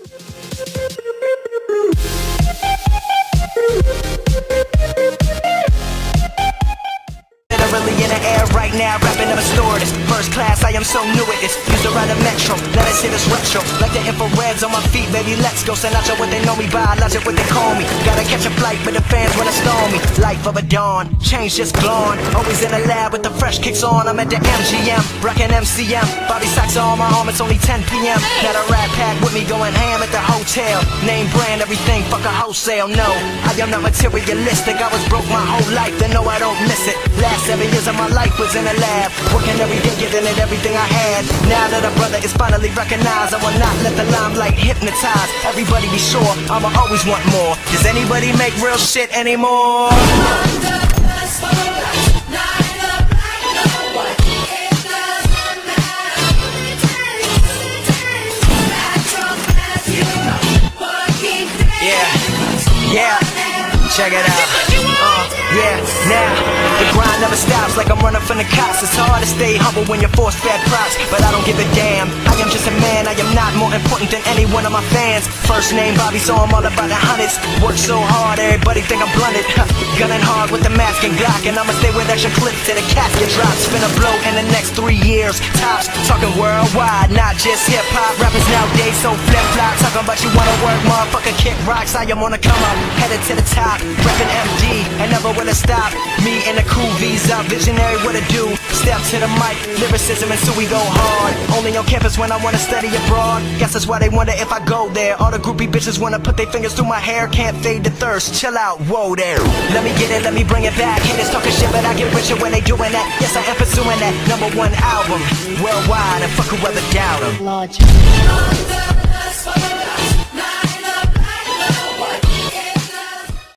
Literally in the air right now, rapping never store this. First class, I am so new at this. Used to ride a metro, let us hit this retro. Like the infrareds on my feet, baby, let's go. Send out what they know me by, logic what they call me. Gotta catch a flight, but the fans wanna storm me. Life of a dawn, change just blonde. Always in the lab with the fresh kicks on. I'm at the MGM, rockin' MCM. Bobby Sacks on my arm, it's only 10 p.m. Got a rat pack with me going ham at the hotel. Name brand, everything, fuck a wholesale. No, I am not materialistic. I was broke my whole life, then no, I don't miss it. Last 7 years of my life was in the lab, working every day, giving it everything I had. Now that a brother is finally recognized, I will not let the limelight hypnotize. Everybody be sure, I'ma always want more. Does anybody make real shit anymore? Yeah, check it out. Yeah, now the grind never stops like I'm running from the cops. It's hard to stay humble when you're force-fed props, but I don't give a damn. I am just a man, I am not more important than any one of my fans. First name Bobby, so I'm all about the hundreds. Work so hard, everybody think I'm blunted. Gunning hard with the mask and Glock, and I'ma stay with extra clips till the casket drops. Spin a blow in the next 3 years, tops. Talking worldwide, not just hip-hop. Rappers nowadays so flip-flop. Talking about you wanna work, motherfucker, kick rocks. I am on the come up, headed to the top. Reppin' MD, and never will it stop. Me and the crew, Visa, visionary, what to do. Step to the mic, lyricism, and so we go hard. Only on campus when I wanna study abroad. Guess that's why they wonder if I go there. All the groupie bitches wanna put their fingers through my hair. Can't fade the thirst, chill out, whoa there. Let me get it, let me bring it back. Haters talking shit, but I get richer when they doing that. Yes, I am pursuing that #1 album worldwide, and fuck whoever doubt 'em.